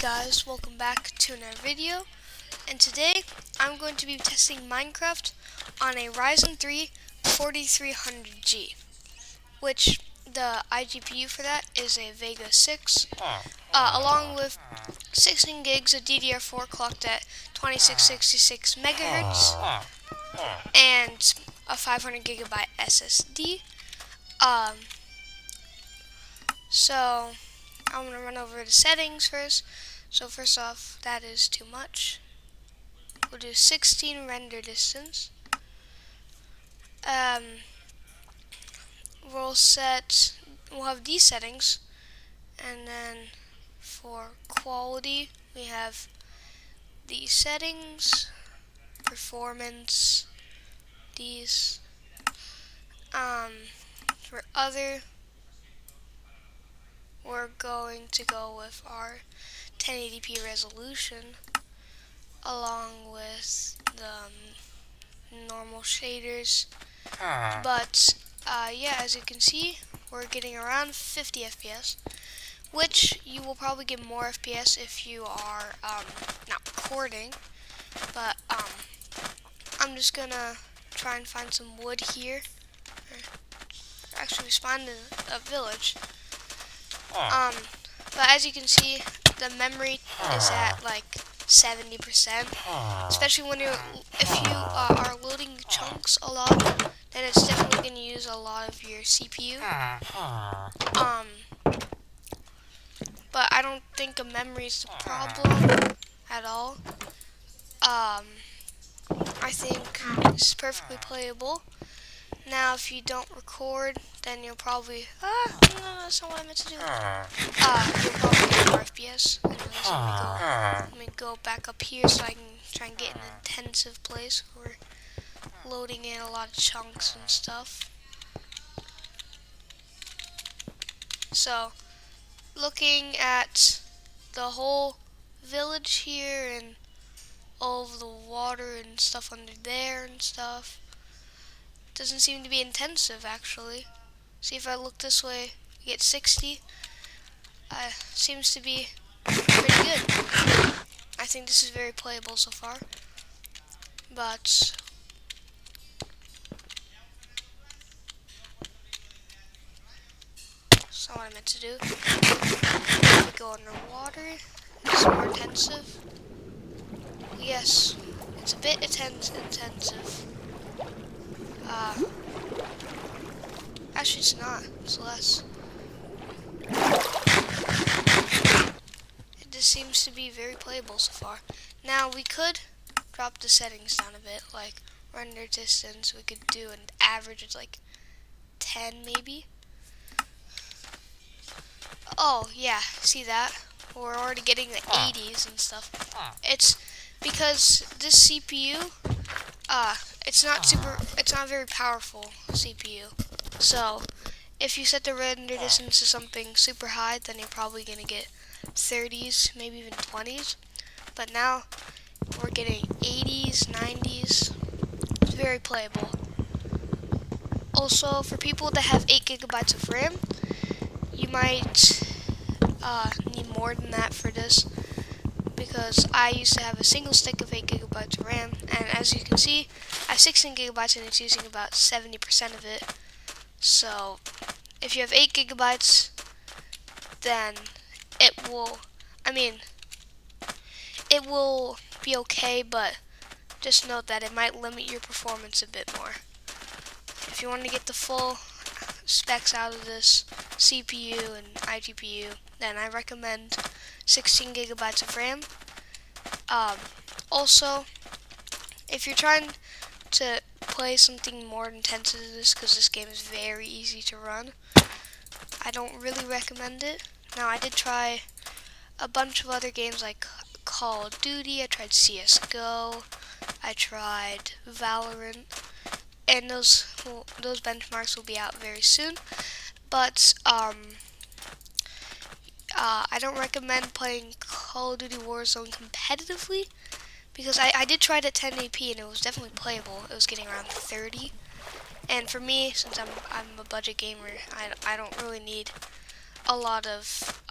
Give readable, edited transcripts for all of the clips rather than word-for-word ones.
guys, welcome back to another video, and today I'm going to be testing Minecraft on a Ryzen 3 4300G, which the iGPU for that is a Vega 6, along with 16 gigs of DDR4 clocked at 2666 megahertz, and a 500 gigabyte SSD. So I'm going to run over the settings first. So first off, that is too much. We'll do 16 render distance. We'll have these settings, and then for quality, we have these settings, performance, these. For other, we're going to go with our 1080p resolution, along with the normal shaders. But yeah, as you can see, we're getting around 50 FPS, which you will probably get more FPS if you are not recording. But I'm just gonna try and find some wood here. Actually, we spawned in a village. But as you can see, the memory is at like 70%. Especially when if you are loading chunks a lot, then it's definitely going to use a lot of your CPU. But I don't think a memory is the problem at all. I think it's perfectly playable. Now, if you don't record, then you'll probably no, that's not what I meant to do. You'll probably get more FPS. Anyways, let me go back up here so I can try and get an intensive place where we're loading in a lot of chunks and stuff. So, looking at the whole village here and all of the water and stuff under there and stuff, doesn't seem to be intensive actually. See, if I look this way, we get 60. Seems to be pretty good. I think this is very playable so far. But that's not what I meant to do. If we go underwater, it's more intensive. Yes, it's a bit intensive. Actually, it's not. It's less. It just seems to be very playable so far. Now, we could drop the settings down a bit, like render distance. We could do an average of like 10 maybe. Oh, yeah, see that? We're already getting the 80s and stuff. It's because this CPU, it's not very powerful CPU. So, if you set the render distance to something super high, then you're probably going to get 30s, maybe even 20s. But now, we're getting 80s, 90s. It's very playable. Also, for people that have 8 gigabytes of RAM, you might need more than that for this, because I used to have a single stick of 8 gigabytes of RAM, and as you can see, I have 16 gigabytes and it's using about 70% of it. So, if you have 8 gigabytes, then it will be okay, but just note that it might limit your performance a bit more. If you want to get the full specs out of this CPU and iGPU, then I recommend 16 gigabytes of RAM. Also, if you're trying to play something more intensive than this, because this game is very easy to run, I don't really recommend it. Now, I did try a bunch of other games like Call of Duty, I tried CSGO, I tried Valorant, and those benchmarks will be out very soon. But I don't recommend playing Call of Duty Warzone competitively, because I did try it at 1080p and it was definitely playable. It was getting around 30, and for me, since I'm a budget gamer, I don't really need a lot of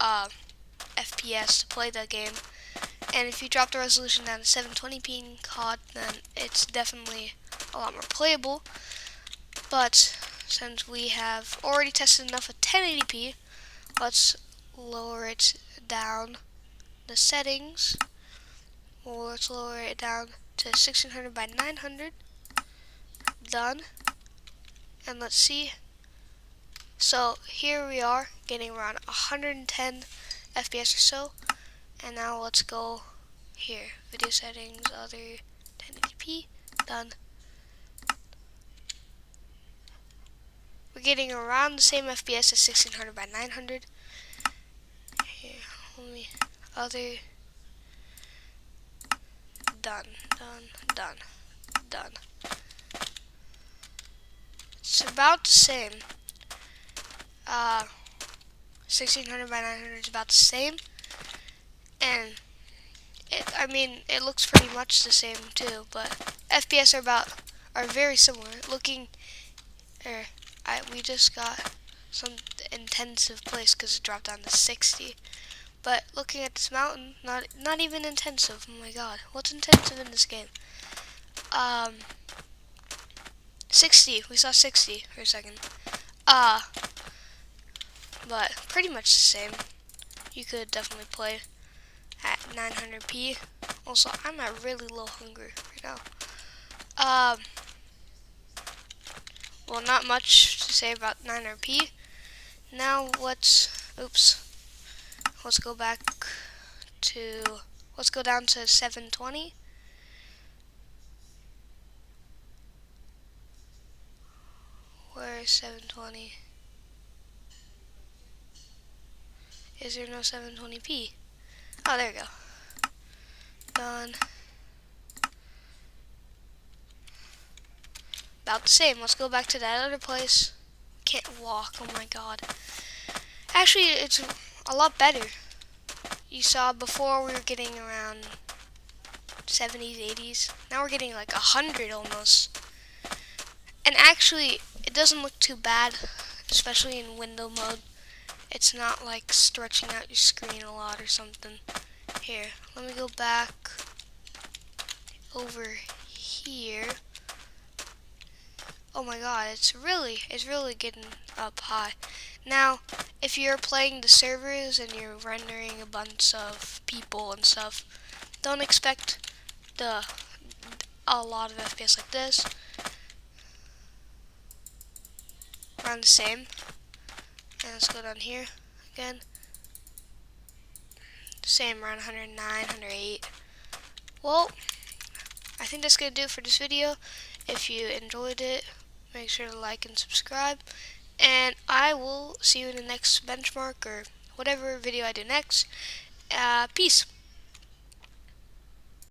FPS to play the game. And if you drop the resolution down to 720p in COD, then it's definitely a lot more playable. But since we have already tested enough at 1080p, let's lower it down the settings. Well, let's lower it down to 1600 by 900. Done. And let's see. So here we are getting around 110 FPS or so. And now let's go here. Video settings, other 1080p. Done. We're getting around the same FPS as 1600 by 900. Here, let me, other, done, done. It's about the same. 1600 by 900 is about the same. And, it looks pretty much the same too, but FPS are very similar. We just got some intensive place because it dropped down to 60. But looking at this mountain, not even intensive. Oh my god, what's intensive in this game? 60. We saw 60 for a second. But pretty much the same. You could definitely play at 900p. Also, I'm at really low hunger right now. Well, not much to say about 900p. Now let's go back to, let's go down to 720. Where is 720? Is there no 720p? Oh, there we go. Done. About the same. Let's go back to that other place. Can't walk. Oh my god. Actually, it's a lot better. You saw before we were getting around 70s, 80s. Now we're getting like 100 almost. And actually, it doesn't look too bad, especially in window mode. It's not like stretching out your screen a lot or something. Here, let me go back over here. Oh my god, it's really getting up high. Now, if you're playing the servers and you're rendering a bunch of people and stuff, don't expect a lot of FPS like this. Around the same. And let's go down here again. Same, around 109, 108. Well, I think that's going to do it for this video. If you enjoyed it, make sure to like and subscribe. And I will see you in the next benchmark or whatever video I do next. Peace.